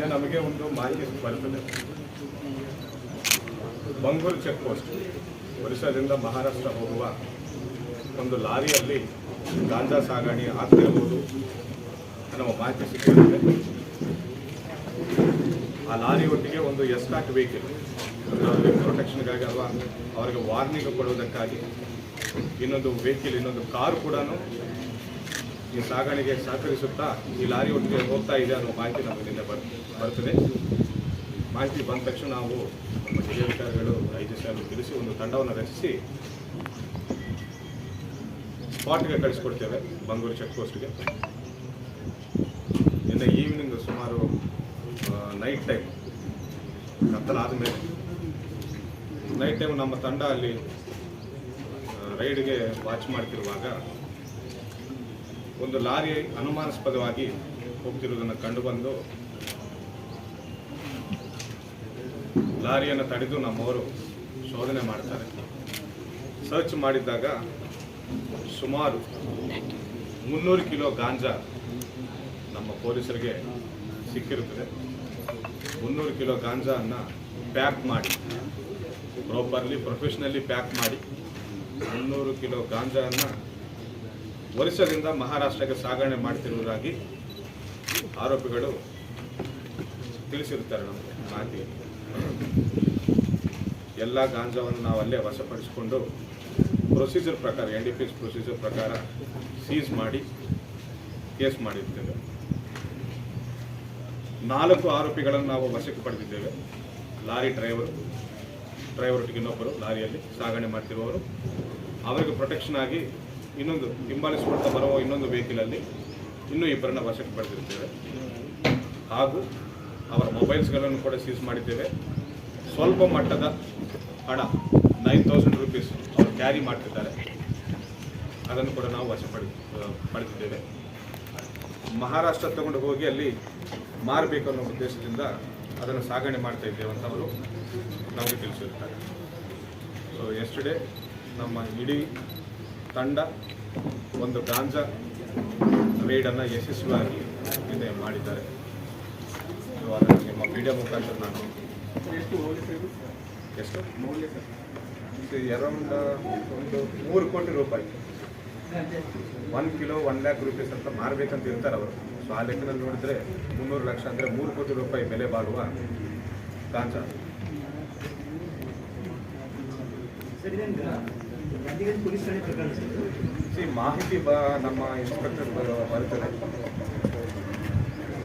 ಇಲ್ಲಿ ನಮಗೆ ಒಂದು ಮಾಹಿತಿ ಬರುತ್ತದೆ. ಬಂಗೂರು ಚೆಕ್ ಪೋಸ್ಟ್ ಒರಿಸ್ಸಾದಿಂದ ಮಹಾರಾಷ್ಟ್ರ ಹೋಗುವ ಒಂದು ಲಾರಿಯಲ್ಲಿ ಗಾಂಜಾ ಸಾಗಾಣೆ ಆಗ್ತಿರಬಹುದು ಅನ್ನೋ ಮಾಹಿತಿ ಸಿಕ್ಕಿರುತ್ತೆ. ಆ ಲಾರಿ ಒಟ್ಟಿಗೆ ಒಂದು ಎಸ್ಕಾರ್ಟ್ ವೆಹಿಕಲ್ ಅವರಿಗೆ ಪ್ರೊಟೆಕ್ಷನ್ಗಾಗಿ ಅಥವಾ ಅವರಿಗೆ ವಾರ್ನಿಂಗ್ ಕೊಡುವುದಕ್ಕಾಗಿ ಇನ್ನೊಂದು ವೆಹಿಕಲ್, ಇನ್ನೊಂದು ಕಾರು ಕೂಡ ಈ ಸಾಗಾಣೆಗೆ ಸಹಕರಿಸುತ್ತಾ ಈ ಲಾರಿ ಒಟ್ಟಿಗೆ ಹೋಗ್ತಾ ಇದೆ ಅನ್ನೋ ಮಾಹಿತಿ ನಮಗೆ ನಿನ್ನೆ ಬರ್ತದೆ. ಮಾಹಿತಿ ಬಂದ ತಕ್ಷಣ ನಾವು ನಮ್ಮ ಜಿಲ್ಲಾಧಿಕಾರಿಗಳು ಐಜಿಎಸ್ಆರ್ ತಿಳಿಸಿ ಒಂದು ತಂಡವನ್ನು ರಚಿಸಿ ಸ್ಪಾಟ್ಗೆ ಕಳಿಸ್ಕೊಡ್ತೇವೆ ಬಂಗೂರು ಚೆಕ್ ಪೋಸ್ಟ್ಗೆ. ನಿನ್ನೆ ಈವ್ನಿಂಗ್ ಸುಮಾರು ನೈಟ್ ಟೈಮ್ ಕತ್ತಲಾದ ಮೇಲೆ ನೈಟ್ ಟೈಮ್ ನಮ್ಮ ತಂಡ ಅಲ್ಲಿ ರೈಡ್ಗೆ ವಾಚ್ ಮಾಡ್ತಿರುವಾಗ ಒಂದು ಲಾರಿ ಅನುಮಾನಾಸ್ಪದವಾಗಿ ಹೋಗ್ತಿರುವುದನ್ನು ಕಂಡುಬಂದು ಲಾರಿಯನ್ನು ತಡೆದು ನಮ್ಮವರು ಶೋಧನೆ ಮಾಡ್ತಾರೆ. ಸರ್ಚ್ ಮಾಡಿದ್ದಾಗ ಸುಮಾರು 300 ಕಿಲೋ ಗಾಂಜಾ ನಮ್ಮ ಪೊಲೀಸರಿಗೆ ಸಿಕ್ಕಿರುತ್ತದೆ. 300 ಕಿಲೋ ಗಾಂಜಾವನ್ನು ಪ್ಯಾಕ್ ಮಾಡಿ ಪ್ರಾಪರ್ಲಿ ಪ್ರೊಫೆಷನಲಿ ಪ್ಯಾಕ್ ಮಾಡಿ 300 ಕಿಲೋ ಗಾಂಜಾವನ್ನು ಒರಿಸ್ಸಾದಿಂದ ಮಹಾರಾಷ್ಟ್ರಕ್ಕೆ ಸಾಗಣೆ ಮಾಡ್ತಿರುವುದಾಗಿ ಆರೋಪಿಗಳು ತಿಳಿಸಿರುತ್ತಾರೆ ನಮಗೆ ಮಾಹಿತಿ. ಎಲ್ಲ ಗಾಂಜಾವನ್ನು ನಾವು ಅಲ್ಲೇ ವಶಪಡಿಸಿಕೊಂಡು ಪ್ರೊಸೀಜರ್ ಪ್ರಕಾರ NDPS ಪ್ರೊಸೀಜರ್ ಪ್ರಕಾರ ಸೀಸ್ ಮಾಡಿ ಕೇಸ್ ಮಾಡಿರ್ತೇವೆ. 4 ಆರೋಪಿಗಳನ್ನು ನಾವು ವಶಕ್ಕೆ ಪಡೆದಿದ್ದೇವೆ. ಲಾರಿ ಡ್ರೈವರ್ಗೆ ಇನ್ನೊಬ್ಬರು ಲಾರಿಯಲ್ಲಿ ಸಾಗಣೆ ಮಾಡ್ತಿರುವವರು, ಅವರಿಗೆ ಪ್ರೊಟೆಕ್ಷನ್ ಆಗಿ ಇನ್ನೊಂದು ಹಿಂಬಾಲಿಸಿಕೊಳ್ತಾ ಬರುವ ಇನ್ನೊಂದು ವೆಹಿಕಲಲ್ಲಿ ಇನ್ನೂ ಇಬ್ಬರನ್ನ ವಶಕ್ಕೆ ಪಡೆದಿರ್ತೇವೆ. ಹಾಗೂ ಅವರ ಮೊಬೈಲ್ಸ್ಗಳನ್ನು ಕೂಡ ಸೀಸ್ ಮಾಡಿದ್ದೇವೆ. ಸ್ವಲ್ಪ ಮಟ್ಟದ ಹಣ 9,000 ರೂಪೀಸ್ ಅವರು ಕ್ಯಾರಿ ಮಾಡ್ತಿದ್ದಾರೆ, ಅದನ್ನು ಕೂಡ ನಾವು ಪಡೆದಿದ್ದೇವೆ. ಮಹಾರಾಷ್ಟ್ರ ತಗೊಂಡು ಹೋಗಿ ಅಲ್ಲಿ ಮಾರಬೇಕು ಅನ್ನೋ ಉದ್ದೇಶದಿಂದ ಅದನ್ನು ಸಾಗಣೆ ಮಾಡ್ತಾ ಇದ್ದೇವೆ ಅಂತ ಅವರು ನಮಗೆ ತಿಳಿಸಿರ್ತಾರೆ. ಸೊ ಎಸ್ಟರ್ಡೇ ನಮ್ಮ ಇಡೀ ತಂಡ ಒಂದು ಗಾಂಜಾ ರೈಡನ್ನು ಯಶಸ್ವಿಯಾಗಿ ನಿನ್ನೆ ಮಾಡಿದ್ದಾರೆ. ಸೊ ಅದನ್ನು ನಿಮ್ಮ ಮೀಡಿಯಾ ಮುಖಾಂತರ ನಾನು ಎಷ್ಟು ಅರೌಂಡ್ ಒಂದು 3 ಕೋಟಿ ರೂಪಾಯಿ 1 ಕಿಲೋ 1 ಲ್ಯಾಕ್ ರೂಪೀಸ್ ಅಂತ ಮಾರಬೇಕಂತ ಇರ್ತಾರೆ ಅವರು. ಸೊ ಆ ಲೆಕ್ಕದಲ್ಲಿ ನೋಡಿದ್ರೆ 300 ಲಕ್ಷ ಅಂದರೆ 3 ಕೋಟಿ ರೂಪಾಯಿ ಬೆಲೆ ಬಾಳುವ ಗಾಂಜಾ. ಮಾಹಿತಿ ನಮ್ಮ ಇನ್ಸ್ಪೆಕ್ಟರ್ ಬರುತ್ತದೆ.